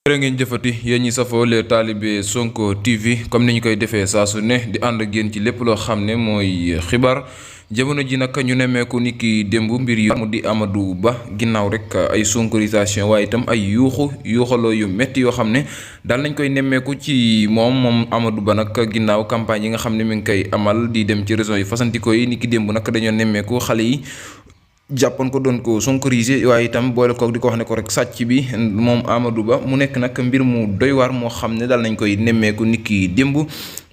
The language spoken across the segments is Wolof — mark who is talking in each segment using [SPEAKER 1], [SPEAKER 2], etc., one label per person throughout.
[SPEAKER 1] jërë ngeen jëfati yéen ñi safoo les talibé Sonko TV comme ni ñu koy defee saa su ne di ànd ak yéen ci lépp loo xam ne mooy xibaar jamono ji nag ñu nemmeeku ni ki démb mbir yu mu di Amadou Ba ginnaaw rek ay sonkorisation waaye itam ay yuuxaloo yu métti yoo xam ne daal nañ koy nemmeeku ci moom Amadou Ba nag ginnaaw campagne yi nga xam ne mi ngi koy amal di dem ci régions yi fasantikoo yi ni ki démb nag dañoo nemmeeku xale yi jàppoon ko doon ko sonkorisé waaye itam boole kook di ko wax ne ko rek sàcc bi moom Amadou Ba mu nekk nag mbir mu doy waar moo xam ne daal nañ koy nemmeeku nit ki démb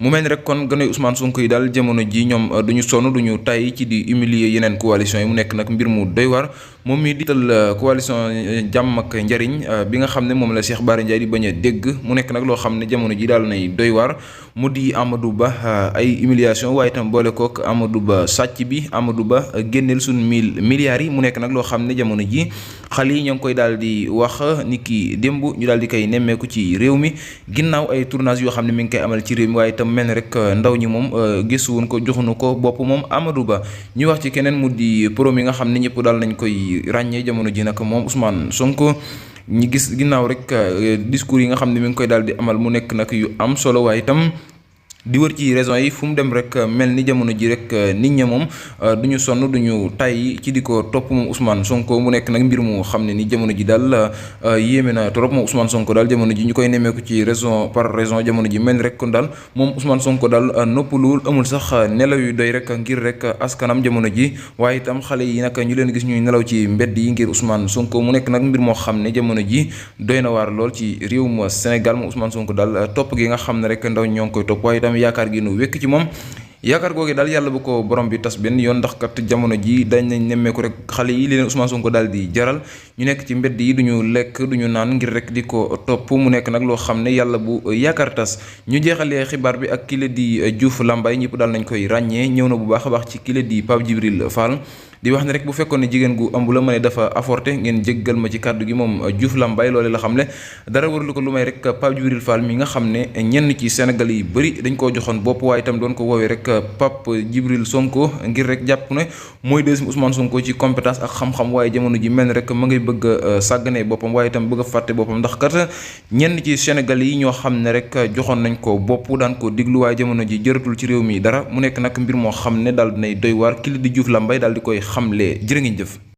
[SPEAKER 1] mu mel ni rek kon gënoy Ousmane Sonko yi daal jamono ji ñoom duñu sonn duñu tay ci di humilier yeneen coalition yi mu nekk nag mbir mu doy waar moom mi diital coalition jàmm ak njariñ bi nga xam ne moom la Cheikh Bara Ndiaye di bañ a dégg mu nekk nag loo xam ne jamono ji daal nay doy waar mu di Amadou Ba ay humiliation waaye itam boole kook Amadou Ba sàcc bi Amadou Ba génneel suñ milliards yi mu nekk nag loo xam ne jamono ji xale yi ñoo ngi koy daal di wax ni ki démb ñu daal di koy nemmeeku ci réew mi ginnaaw ay tournage yoo xam ne mi ngi koy amal ci réew mi waaye itam mel ni rek ndaw ñi moom gisuwuñ ko joxuñu ko bopp moom Amadou Ba ñu wax ci keneen mu di pro mi nga xam ne ñëpp daal nañ koy ràññee jamono ji nag moom Ousmane Sonko ñi gis ginnaaw rek discours yi nga xam ne mi ngi koy daal di amal mu nekk nag yu am solo waaye itam di wër ci raison yi fu mu dem rek mel ni jamono ji rek nit ña moom duñu sonn duñu tay ci di ko topp moom Ousmane Sonko mu nekk nag mbir mu xam ne ni jamono ji daal yéeme na trop moom Ousmane Sonko daal jamono ji ñu koy nemmeeku ci raison par raison jamono ji mel ni rek kon daal moom Ousmane Sonko daal noppaluwul amul sax nelaw yu doy rek ngir rek askanam jamono ji waaye itam xale yi nag ñu leen gis ñuy nelaw ci mbedd yi ngir Ousmane Sonko mu nekk nag mbir moo xam ne jamono ji doy na waar lool ci réew mu Sénégal moom Ousmane Sonko daal topp gi nga xam ne rek ndaw ñoo ngi koy topp waaye itam yaakaar gi nu wekk ci moom yaakaar googu daal yàlla bu ko borom bi tas benn yoon ndax kat jamono ji dañ nañ nemmeeku rek xale yi leen Ousmane Sonko daal di jaral ñu nekk ci mbedd yi duñu lekk duñu naan ngir rek di ko topp mu nekk nag loo xam ne yàlla bu yaakaar tas ñu jeexalee xibaar bi ak kile di Diouf Lambaye ñëpp daal nañ koy ràññee ñëw na bu baax a baax ci kile di Pape Djibril Fall di wax ne rek bu fekkoon ne jigéen gu ëmb la ma ne dafa avorté ngeen jéggal ma ci kàddu gi moom Diouf Lambaye loole la xam ne dara warlu ko lu may rek Pape Djibril Fall mi nga xam ne ñenn ci Sénégal yi bëri dañ koo joxoon bopp waaye itam doon ko woowee rek Pape Djibril Sonko ngir rek jàpp ne mooy deuxième Ousmane Sonko ci compétence ak xam-xam waaye jamono ji mel ni rek ma ngay bëgg a sàggane boppam waaye itam bëgg a fàtte boppam ndax kat ñenn ci Sénégal yi ñoo xam ne rek joxoon nañ ko bopp daan ko diglu waaye jamono ji jëratul ci réew mi dara mu nekk nag mbir moo xam ne daal dinay doy waar kili di Diouf Lambaye daal di koy xamle jërë ngeen jëf